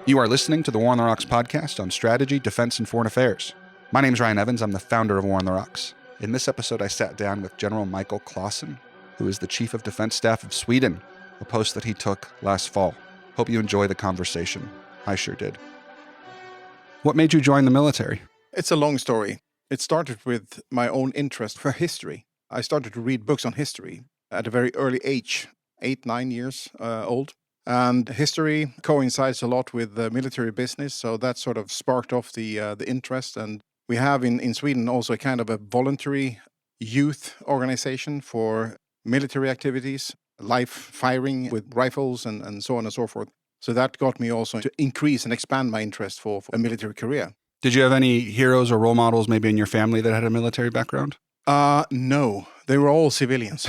You are listening to the War on the Rocks podcast on strategy, defense, and foreign affairs. My name is Ryan Evans. I'm the founder of War on the Rocks. In this episode, I sat down with General Michael Claesson, who is the Chief of Defense Staff of Sweden, a post that he took last fall. Hope you enjoy the conversation. I sure did. What made you join the military? It's a long story. It started with my own interest for history. I started to read books on history at a very early age, 8, 9 years old. And history coincides a lot with the military business, so that sort of sparked off the interest. And we have in Sweden also a kind of a voluntary youth organization for military activities, live firing with rifles and so on and so forth. So that got me also to increase and expand my interest for a military career. Did you have any heroes or role models maybe in your family that had a military background? No, they were all civilians.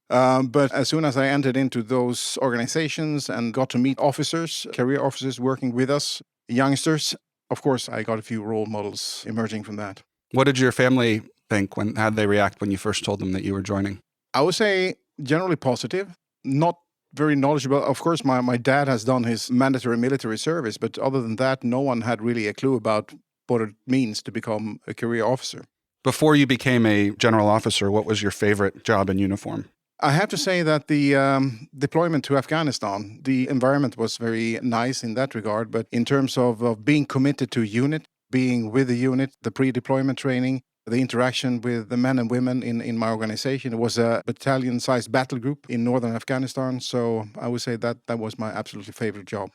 But as soon as I entered into those organizations and got to meet officers, career officers working with us, youngsters, of course, I got a few role models emerging from that. What did your family think? How did they react when you first told them that you were joining? I would say generally positive, not very knowledgeable. Of course, my dad has done his mandatory military service, but other than that, no one had really a clue about what it means to become a career officer. Before you became a general officer, what was your favorite job in uniform? I have to say that the deployment to Afghanistan, the environment was very nice in that regard. But in terms of being committed to a unit, being with the unit, the pre-deployment training, the interaction with the men and women in my organization, it was a battalion-sized battle group in northern Afghanistan. So I would say that was my absolutely favorite job.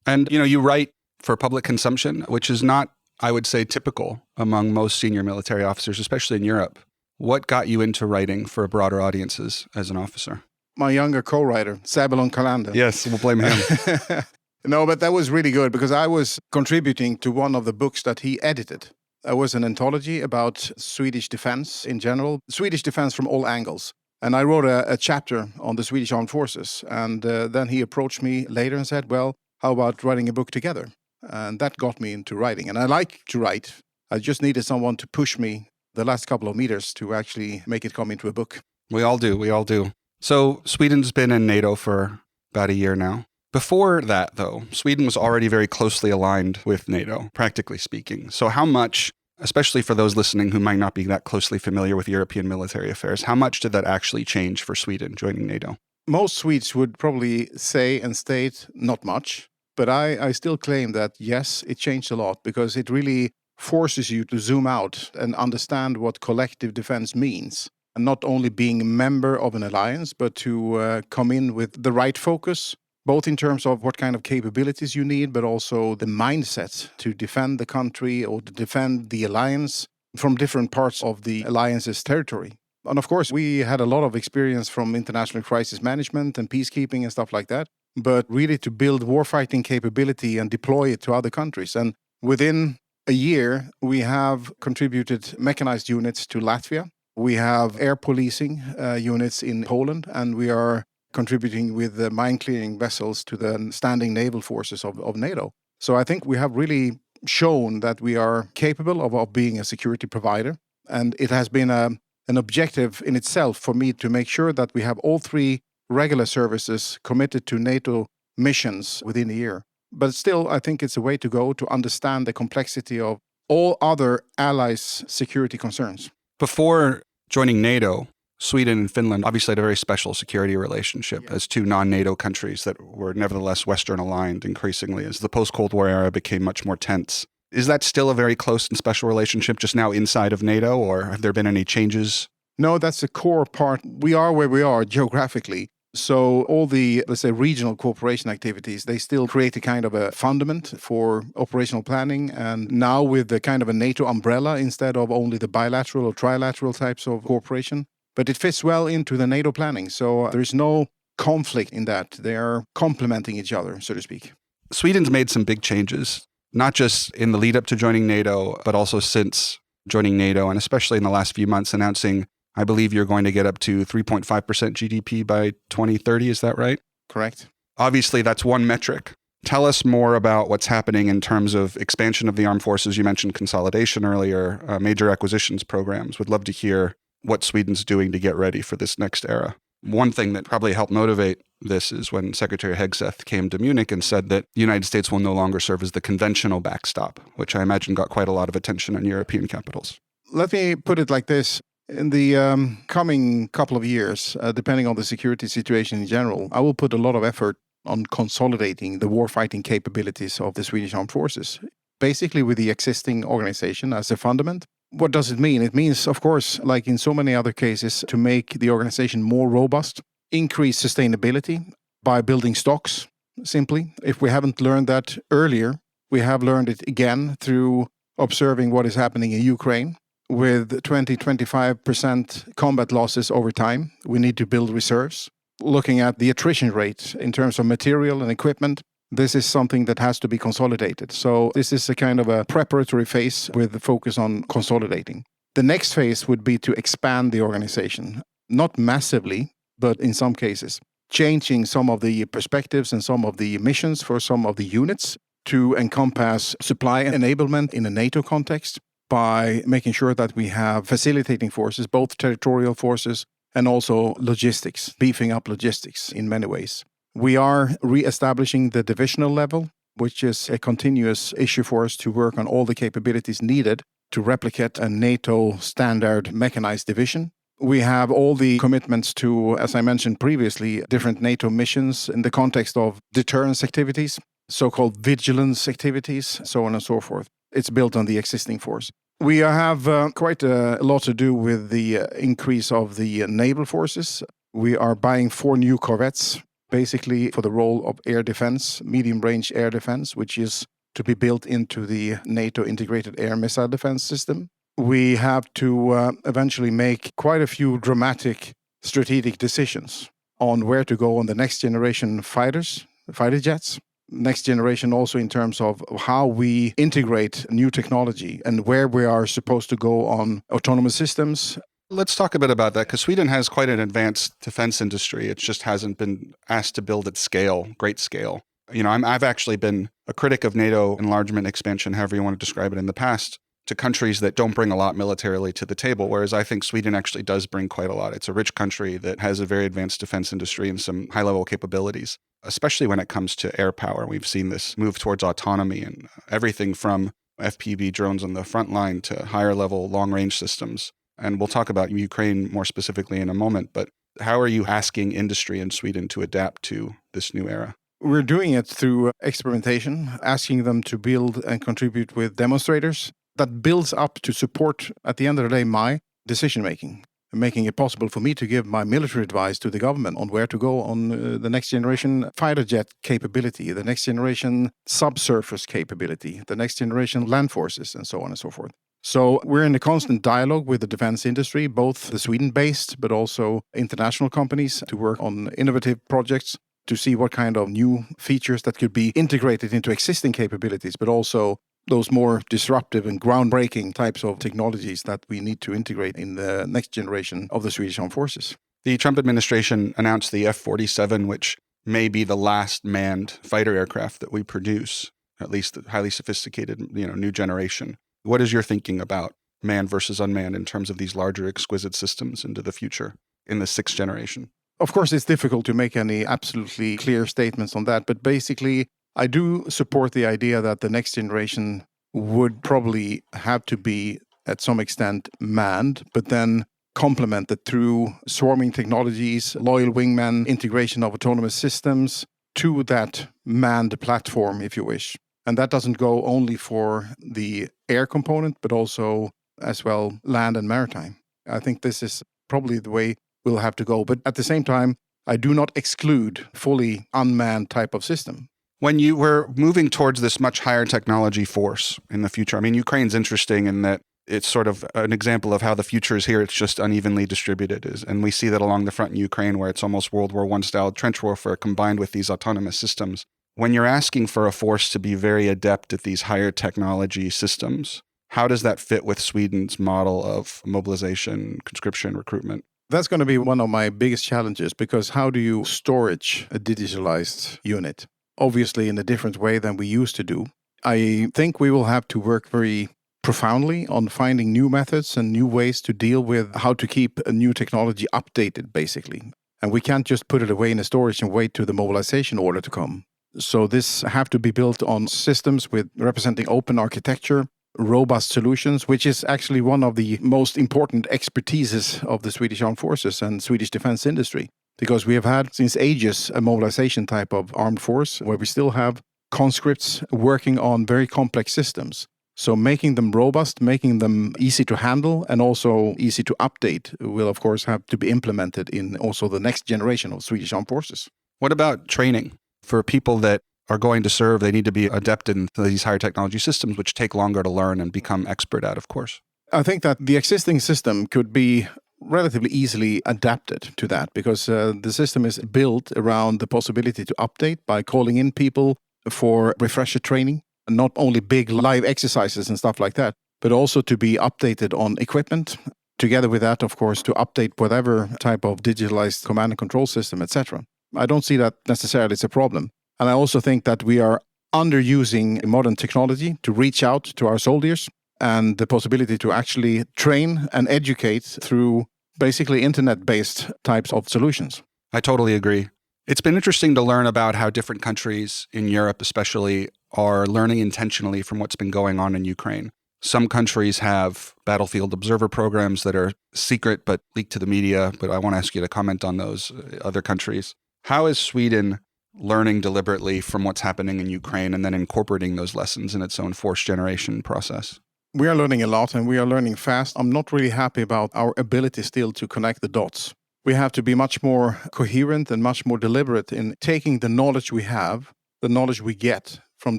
And, you write for public consumption, which is not, I would say, typical among most senior military officers, especially in Europe. What got you into writing for broader audiences as an officer? My younger co-writer, Sabelon Kalander. Yes, we'll blame him. No, but that was really good because I was contributing to one of the books that he edited. It was an anthology about Swedish defense in general, Swedish defense from all angles. And I wrote a chapter on the Swedish Armed Forces. And then he approached me later and said, well, how about writing a book together? And that got me into writing. And I like to write. I just needed someone to push me the last couple of meters to actually make it come into a book. We all do. So Sweden's been in NATO for about a year now. Before that, though, Sweden was already very closely aligned with NATO, practically speaking. So how much, especially for those listening who might not be that closely familiar with European military affairs, how much did that actually change for Sweden joining NATO? Most Swedes would probably say and state not much, but I still claim that, yes, it changed a lot because it really forces you to zoom out and understand what collective defense means. And not only being a member of an alliance, but to come in with the right focus, both in terms of what kind of capabilities you need, but also the mindset to defend the country or to defend the alliance from different parts of the alliance's territory. And of course, we had a lot of experience from international crisis management and peacekeeping and stuff like that, but really to build warfighting capability and deploy it to other countries. And within a year, we have contributed mechanized units to Latvia. We have air policing units in Poland, and we are contributing with the mine-clearing vessels to the standing naval forces of NATO. So I think we have really shown that we are capable of being a security provider. And it has been an objective in itself for me to make sure that we have all 3 regular services committed to NATO missions within a year. But still, I think it's a way to go to understand the complexity of all other allies' security concerns. Before joining NATO, Sweden and Finland obviously had a very special security relationship as 2 non-NATO countries that were nevertheless Western aligned increasingly as the post-Cold War era became much more tense. Is that still a very close and special relationship just now inside of NATO, or have there been any changes? No, that's the core part. We are where we are geographically. So all the, let's say, regional cooperation activities, they still create a kind of a fundament for operational planning. And now with the kind of a NATO umbrella instead of only the bilateral or trilateral types of cooperation. But it fits well into the NATO planning. So there's no conflict in that. They are complementing each other, so to speak. Sweden's made some big changes, not just in the lead up to joining NATO, but also since joining NATO, and especially in the last few months announcing, I believe you're going to get up to 3.5% GDP by 2030. Is that right? Correct. Obviously, that's one metric. Tell us more about what's happening in terms of expansion of the armed forces. You mentioned consolidation earlier, major acquisitions programs. Would love to hear what Sweden's doing to get ready for this next era. One thing that probably helped motivate this is when Secretary Hegseth came to Munich and said that the United States will no longer serve as the conventional backstop, which I imagine got quite a lot of attention in European capitals. Let me put it like this. In the coming couple of years, depending on the security situation in general, I will put a lot of effort on consolidating the warfighting capabilities of the Swedish Armed Forces, basically with the existing organization as a fundament. What does it mean? It means, of course, like in so many other cases, to make the organization more robust, increase sustainability by building stocks, simply. If we haven't learned that earlier, we have learned it again through observing what is happening in Ukraine. With 20-25% combat losses over time, we need to build reserves. Looking at the attrition rate in terms of material and equipment, this is something that has to be consolidated. So this is a kind of a preparatory phase with the focus on consolidating. The next phase would be to expand the organization, not massively, but in some cases, changing some of the perspectives and some of the missions for some of the units to encompass supply enablement in a NATO context by making sure that we have facilitating forces, both territorial forces and also logistics, beefing up logistics in many ways. We are re-establishing the divisional level, which is a continuous issue for us to work on all the capabilities needed to replicate a NATO standard mechanized division. We have all the commitments to, as I mentioned previously, different NATO missions in the context of deterrence activities, so-called vigilance activities, so on and so forth. It's built on the existing force. We have quite a lot to do with the increase of the naval forces. We are buying 4 new corvettes, basically for the role of air defense, medium-range air defense, which is to be built into the NATO integrated air missile defense system. We have to eventually make quite a few dramatic strategic decisions on where to go on the next generation fighters, fighter jets. Next generation also in terms of how we integrate new technology and where we are supposed to go on autonomous systems. Let's talk a bit about that, because Sweden has quite an advanced defense industry. It just hasn't been asked to build at scale, great scale. I've actually been a critic of NATO enlargement, expansion, however you want to describe it, in the past, to countries that don't bring a lot militarily to the table, whereas I think Sweden actually does bring quite a lot. It's a rich country that has a very advanced defense industry and some high-level capabilities, especially when it comes to air power. We've seen this move towards autonomy and everything from FPV drones on the front line to higher-level long-range systems. And we'll talk about Ukraine more specifically in a moment, but how are you asking industry in Sweden to adapt to this new era? We're doing it through experimentation, asking them to build and contribute with demonstrators that builds up to support, at the end of the day, my decision-making, making it possible for me to give my military advice to the government on where to go on the next generation fighter jet capability, the next generation subsurface capability, the next generation land forces, and so on and so forth. So we're in a constant dialogue with the defense industry, both the Sweden-based, but also international companies, to work on innovative projects to see what kind of new features that could be integrated into existing capabilities, but also those more disruptive and groundbreaking types of technologies that we need to integrate in the next generation of the Swedish Armed Forces. The Trump administration announced the F-47, which may be the last manned fighter aircraft that we produce, at least the highly sophisticated, new generation. What is your thinking about manned versus unmanned in terms of these larger, exquisite systems into the future in the 6th generation? Of course, it's difficult to make any absolutely clear statements on that, but basically, I do support the idea that the next generation would probably have to be, at some extent, manned, but then complemented through swarming technologies, loyal wingmen, integration of autonomous systems to that manned platform, if you wish. And that doesn't go only for the air component, but also as well land and maritime. I think this is probably the way we'll have to go. But at the same time, I do not exclude fully unmanned type of system. When you were moving towards this much higher technology force in the future, Ukraine's interesting in that it's sort of an example of how the future is here. It's just unevenly distributed. And we see that along the front in Ukraine, where it's almost World War I style trench warfare combined with these autonomous systems. When you're asking for a force to be very adept at these higher technology systems, how does that fit with Sweden's model of mobilization, conscription, recruitment? That's going to be one of my biggest challenges, because how do you storage a digitalized unit? Obviously in a different way than we used to do. I think we will have to work very profoundly on finding new methods and new ways to deal with how to keep a new technology updated, basically. And we can't just put it away in a storage and wait to the mobilization order to come. So this have to be built on systems with representing open architecture, robust solutions, which is actually one of the most important expertises of the Swedish Armed Forces and Swedish defense industry. Because we have had since ages a mobilization type of armed force where we still have conscripts working on very complex systems. So making them robust, making them easy to handle and also easy to update will of course have to be implemented in also the next generation of Swedish Armed Forces. What about training? For people that are going to serve, they need to be adept in these higher technology systems, which take longer to learn and become expert at, of course. I think that the existing system could be relatively easily adapted to that because the system is built around the possibility to update by calling in people for refresher training. Not only big live exercises and stuff like that, but also to be updated on equipment. Together with that, of course, to update whatever type of digitalized command and control system, etc. I don't see that necessarily as a problem. And I also think that we are underusing modern technology to reach out to our soldiers and the possibility to actually train and educate through basically internet-based types of solutions. I totally agree. It's been interesting to learn about how different countries in Europe especially are learning intentionally from what's been going on in Ukraine. Some countries have battlefield observer programs that are secret but leaked to the media, but I want to ask you to comment on those other countries. How is Sweden learning deliberately from what's happening in Ukraine and then incorporating those lessons in its own force generation process? We are learning a lot and we are learning fast. I'm not really happy about our ability still to connect the dots. We have to be much more coherent and much more deliberate in taking the knowledge we have, the knowledge we get from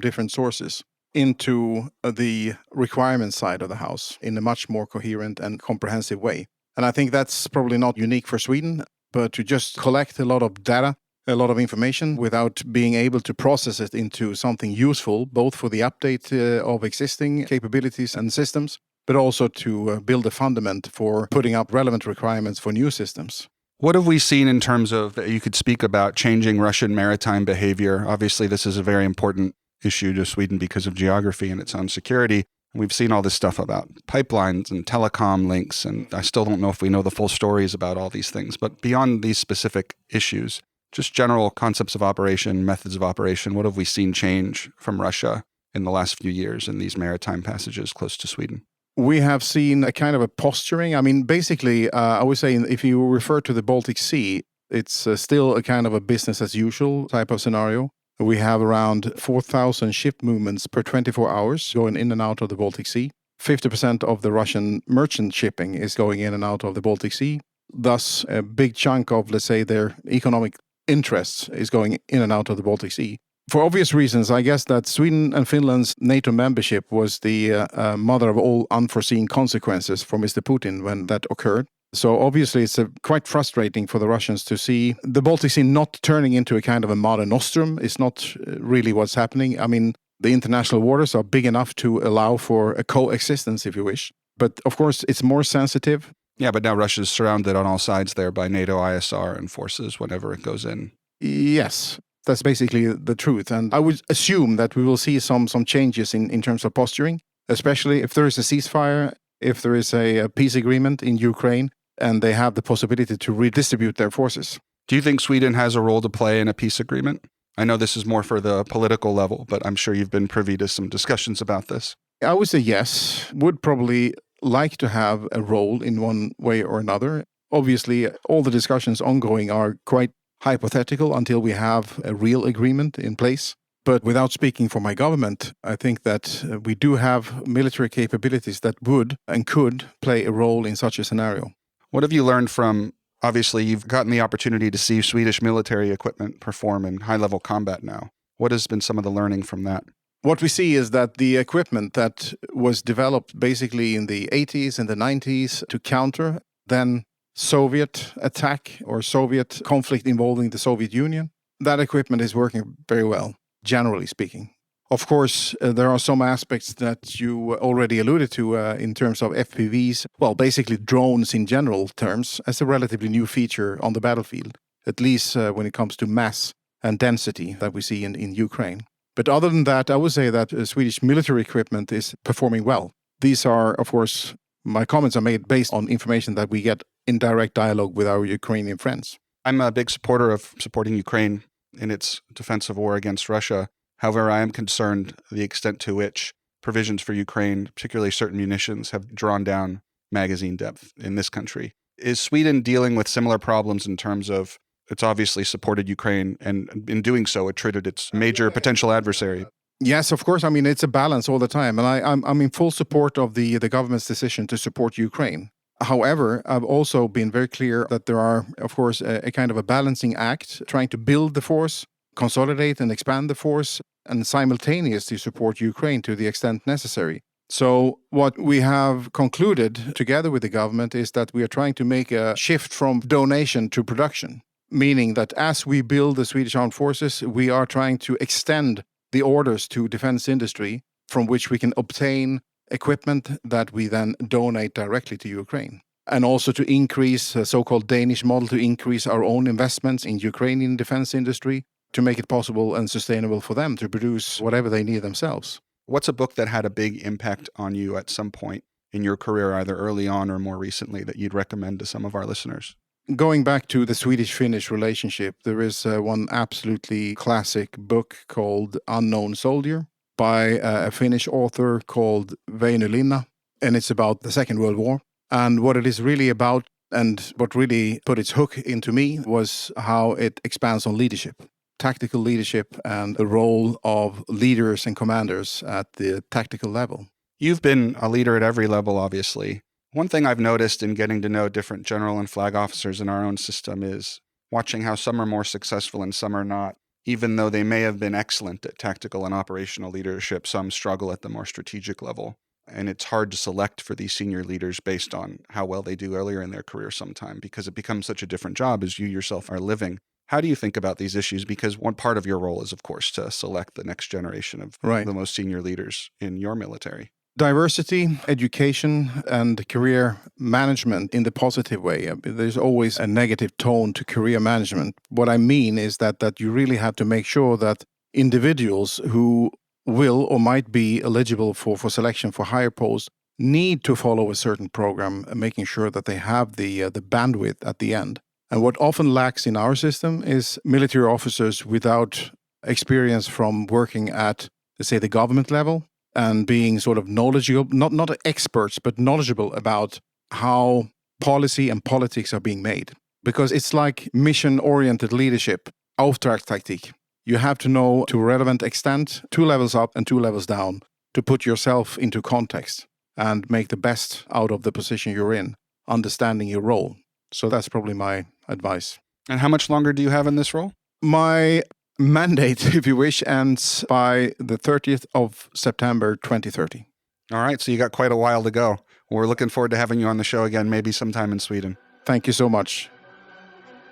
different sources, into the requirement side of the house in a much more coherent and comprehensive way. And I think that's probably not unique for Sweden, but to just collect a lot of data, a lot of information without being able to process it into something useful, both for the update of existing capabilities and systems, but also to build a fundament for putting up relevant requirements for new systems. What have we seen in terms of, you could speak about changing Russian maritime behavior? Obviously, this is a very important issue to Sweden because of geography and its own security. We've seen all this stuff about pipelines and telecom links, and I still don't know if we know the full stories about all these things. But beyond these specific issues, just general concepts of operation, methods of operation, what have we seen change from Russia in the last few years in these maritime passages close to Sweden? We have seen a kind of a posturing. I mean, basically, I would say if you refer to the Baltic Sea, it's still a kind of a business as usual type of scenario. We have around 4,000 ship movements per 24 hours going in and out of the Baltic Sea. 50% of the Russian merchant shipping is going in and out of the Baltic Sea. Thus, a big chunk of, let's say, their economic interests is going in and out of the Baltic Sea. For obvious reasons, I guess that Sweden and Finland's NATO membership was the mother of all unforeseen consequences for Mr. Putin when that occurred. So obviously it's quite frustrating for the Russians to see the Baltic Sea not turning into a kind of a Mare Nostrum. It's not really what's happening. I mean, the international waters are big enough to allow for a coexistence, if you wish. But of course, it's more sensitive. Yeah, but now Russia's surrounded on all sides there by NATO, ISR, and forces whenever it goes in. Yes, that's basically the truth. And I would assume that we will see some changes in terms of posturing, especially if there is a ceasefire, if there is a peace agreement in Ukraine, and they have the possibility to redistribute their forces. Do you think Sweden has a role to play in a peace agreement? I know this is more for the political level, but I'm sure you've been privy to some discussions about this. I would say yes, would probably like to have a role in one way or another. Obviously, all the discussions ongoing are quite hypothetical until we have a real agreement in place. But without speaking for my government, I think that we do have military capabilities that would and could play a role in such a scenario. What have you learned from, obviously, you've gotten the opportunity to see Swedish military equipment perform in high-level combat now. What has been some of the learning from that? What we see is that the equipment that was developed basically in the 80s and the 90s to counter then Soviet attack or Soviet conflict involving the Soviet Union, that equipment is working very well, generally speaking. Of course, there are some aspects that you already alluded to in terms of FPVs, well, basically drones in general terms, as a relatively new feature on the battlefield, at least when it comes to mass and density that we see in Ukraine. But other than that, I would say that Swedish military equipment is performing well. These are, of course, my comments are made based on information that we get in direct dialogue with our Ukrainian friends. I'm a big supporter of supporting Ukraine in its defensive war against Russia. However, I am concerned the extent to which provisions for Ukraine, particularly certain munitions, have drawn down magazine depth in this country. Is Sweden dealing with similar problems in terms of it's obviously supported Ukraine and in doing so, it treated its major potential adversary? Yes, of course. I mean, it's a balance all the time. And I'm in full support of the government's decision to support Ukraine. However, I've also been very clear that there are, of course, a kind of a balancing act, trying to build the force, consolidate and expand the force, and simultaneously support Ukraine to the extent necessary. So what we have concluded together with the government is that we are trying to make a shift from donation to production, meaning that as we build the Swedish Armed Forces, we are trying to extend the orders to defense industry from which we can obtain equipment that we then donate directly to Ukraine. And also to increase a so-called Danish model, to increase our own investments in Ukrainian defense industry, to make it possible and sustainable for them to produce whatever they need themselves. What's a book that had a big impact on you at some point in your career, either early on or more recently, that you'd recommend to some of our listeners? Going back to the Swedish-Finnish relationship, there is one absolutely classic book called Unknown Soldier by a Finnish author called Väinö Linna, and it's about the Second World War. And what it is really about, and what really put its hook into me, was how it expands on leadership, tactical leadership, and the role of leaders and commanders at the tactical level. You've been a leader at every level, obviously. One thing I've noticed in getting to know different general and flag officers in our own system is watching how some are more successful and some are not. Even though they may have been excellent at tactical and operational leadership, some struggle at the more strategic level. And it's hard to select for these senior leaders based on how well they do earlier in their career sometime, because it becomes such a different job as you yourself are living. How do you think about these issues? Because one part of your role is, of course, to select the next generation of the most senior leaders in your military. Diversity, education, and career management in the positive way. There's always a negative tone to career management. What I mean is that you really have to make sure that individuals who will or might be eligible for selection for higher posts need to follow a certain program, making sure that they have the bandwidth at the end. And what often lacks in our system is military officers without experience from working at, let's say, the government level, and being sort of knowledgeable, not experts, but knowledgeable about how policy and politics are being made. Because it's like mission-oriented leadership, Auftragstaktik. You have to know to a relevant extent, 2 levels up and 2 levels down, to put yourself into context and make the best out of the position you're in, understanding your role. So that's probably my advice. And how much longer do you have in this role? My mandate, if you wish, ends by the 30th of September 2030. All right, so you got quite a while to go. We're looking forward to having you on the show again, maybe sometime in Sweden. Thank you so much.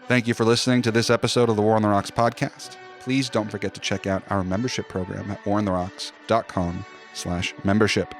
Thank you for listening to this episode of the War on the Rocks podcast. Please don't forget to check out our membership program at warontherocks.com/membership.